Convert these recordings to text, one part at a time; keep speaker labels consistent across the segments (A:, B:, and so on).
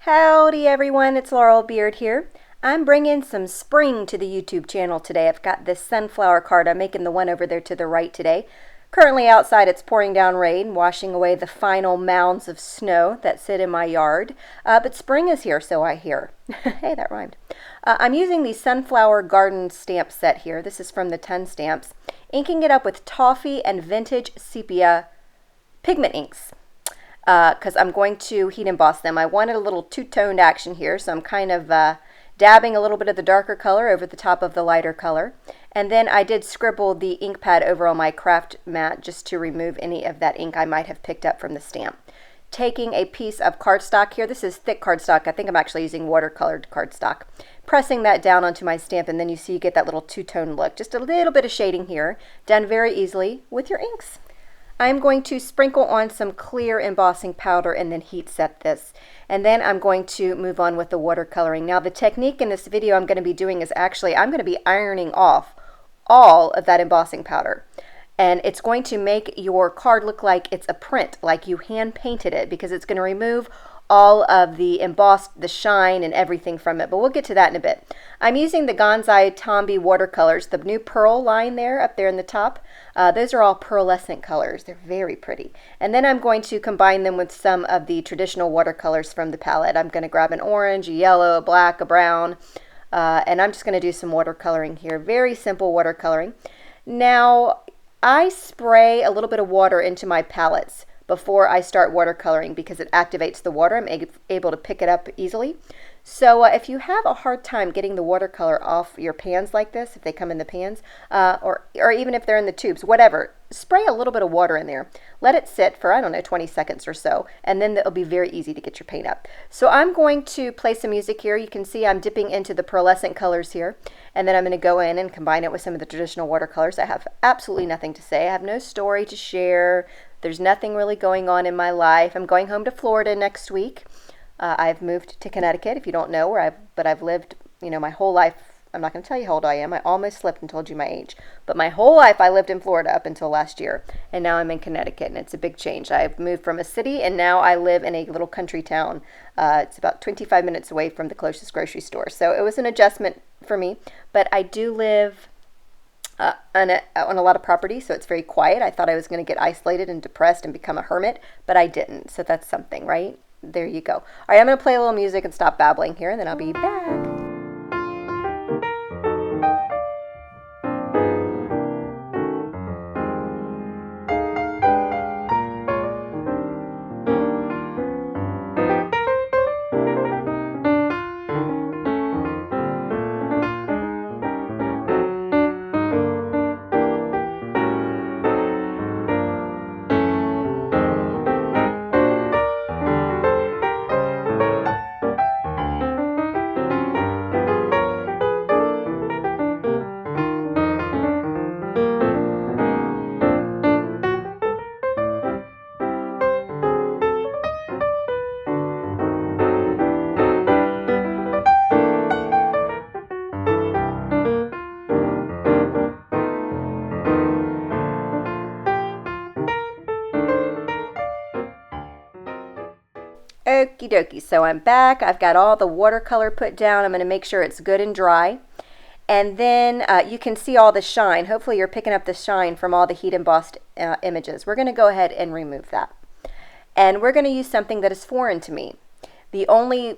A: Howdy everyone, it's Laurel Beard here. I'm bringing some spring to the YouTube channel today. I've got this sunflower card. I'm making the one over there to the right today. Currently outside it's pouring down rain, washing away the final mounds of snow that sit in my yard. But spring is here, so I hear. Hey, that rhymed. I'm using the Sunflower Garden stamp set here. This is from the 10 Stamps. Inking it up with toffee and vintage sepia pigment inks. Because I'm going to heat emboss them. I wanted a little two-toned action here, so I'm kind of dabbing a little bit of the darker color over the top of the lighter color. And then I did scribble the ink pad over on my craft mat just to remove any of that ink I might have picked up from the stamp. Taking a piece of cardstock here, this is thick cardstock, I think I'm actually using watercolored cardstock. Pressing that down onto my stamp, and then you see you get that little two-tone look. Just a little bit of shading here, done very easily with your inks. I'm going to sprinkle on some clear embossing powder and then heat set this. And then I'm going to move on with the watercoloring. Now the technique in this video I'm going to be doing is actually I'm going to be ironing off all of that embossing powder. And it's going to make your card look like it's a print, like you hand painted it, because it's going to remove all of the embossed, the shine and everything from it, but we'll get to that in a bit. I'm using the Gonzai Tombi watercolors, the new pearl line there up there in the top. Those are all pearlescent colors. They're very pretty. And then I'm going to combine them with some of the traditional watercolors from the palette. I'm going to grab an orange, a yellow, a black, a brown, and I'm just going to do some watercoloring here. Very simple watercoloring. Now, I spray a little bit of water into my palettes before I start watercoloring because it activates the water. I'm able to pick it up easily. So if you have a hard time getting the watercolor off your pans like this, if they come in the pans, or even if they're in the tubes, whatever, spray a little bit of water in there. Let it sit for, I don't know, 20 seconds or so, and then it'll be very easy to get your paint up. So I'm going to play some music here. You can see I'm dipping into the pearlescent colors here, and then I'm going to go in and combine it with some of the traditional watercolors. I have absolutely nothing to say. I have no story to share. There's nothing really going on in my life. I'm going home to Florida next week. I've moved to Connecticut, if you don't know, but I've lived, my whole life. I'm not going to tell you how old I am. I almost slipped and told you my age. But my whole life I lived in Florida up until last year. And now I'm in Connecticut, and it's a big change. I've moved from a city, and now I live in a little country town. It's about 25 minutes away from the closest grocery store. So it was an adjustment for me. But I do live on a lot of property, so it's very quiet. I thought I was going to get isolated and depressed and become a hermit, but I didn't. So that's something, right? There you go. All right, I'm going to play a little music and stop babbling here, and then I'll be back. Okie dokie, so I'm back. I've got all the watercolor put down. I'm going to make sure it's good and dry. And then you can see all the shine. Hopefully you're picking up the shine from all the heat embossed images. We're going to go ahead and remove that. And we're going to use something that is foreign to me. The only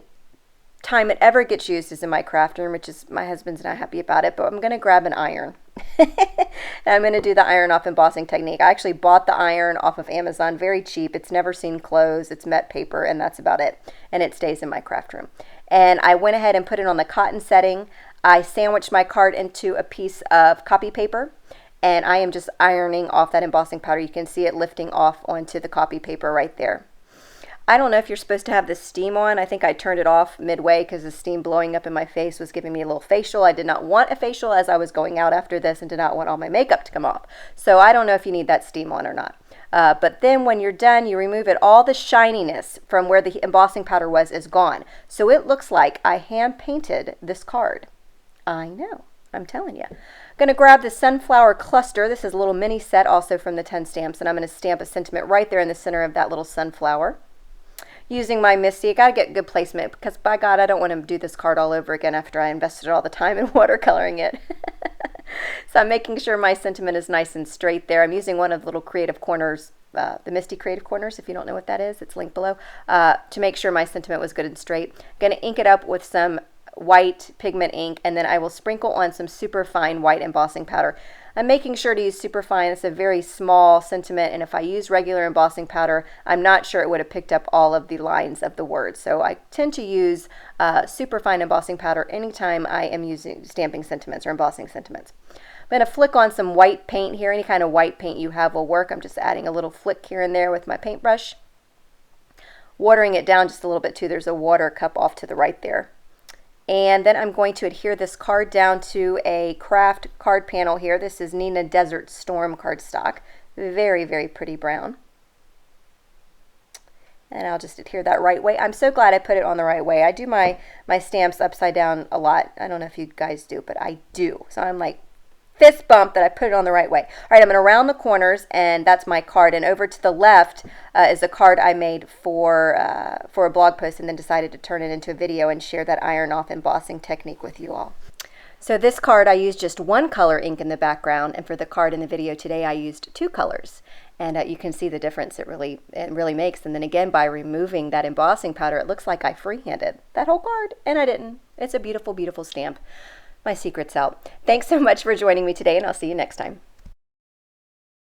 A: time it ever gets used is in my craft room, which is my husband's not happy about it, but I'm going to grab an iron. And I'm going to do the iron off embossing technique. I actually bought the iron off of Amazon, very cheap. It's never seen clothes. It's met paper, and that's about it. And it stays in my craft room. And I went ahead and put it on the cotton setting. I sandwiched my card into a piece of copy paper, and I am just ironing off that embossing powder. You can see it lifting off onto the copy paper right there. I don't know if you're supposed to have the steam on. I think I turned it off midway because the steam blowing up in my face was giving me a little facial. I did not want a facial as I was going out after this and did not want all my makeup to come off. So I don't know if you need that steam on or not. But then when you're done, you remove it. All the shininess from where the embossing powder was is gone. So it looks like I hand painted this card. I know. I'm telling you. I'm going to grab the sunflower cluster. This is a little mini set also from the 10 Stamps, and I'm going to stamp a sentiment right there in the center of that little sunflower. using my Misty. I gotta get good placement because by God, I don't want to do this card all over again after I invested all the time in watercoloring it. So I'm making sure my sentiment is nice and straight there. I'm using one of the little creative corners, the Misty Creative Corners, if you don't know what that is, it's linked below, to make sure my sentiment was good and straight. Going to ink it up with some white pigment ink, and then I will sprinkle on some super fine white embossing powder. I'm making sure to use super fine. It's a very small sentiment, and if I use regular embossing powder, I'm not sure it would have picked up all of the lines of the words. So I tend to use super fine embossing powder anytime I am using stamping sentiments or embossing sentiments. I'm going to flick on some white paint here. Any kind of white paint you have will work. I'm just adding a little flick here and there with my paintbrush. Watering it down just a little bit too. There's a water cup off to the right there. And then I'm going to adhere this card down to a craft card panel here. This is Nina Desert Storm cardstock. Very, very pretty brown. And I'll just adhere that right way. I'm so glad I put it on the right way. I do my stamps upside down a lot. I don't know if you guys do, but I do. So I'm like, fist bump that I put it on the right way. All right, I'm going to round the corners, and that's my card. And over to the left is a card I made for a blog post, and then decided to turn it into a video and share that iron-off embossing technique with you all. So this card, I used just one color ink in the background, and for the card in the video today, I used 2 colors. And you can see the difference it really makes. And then again, by removing that embossing powder, it looks like I freehanded that whole card, and I didn't. It's a beautiful, beautiful stamp. My secret's out. Thanks so much for joining me today, and I'll see you next time.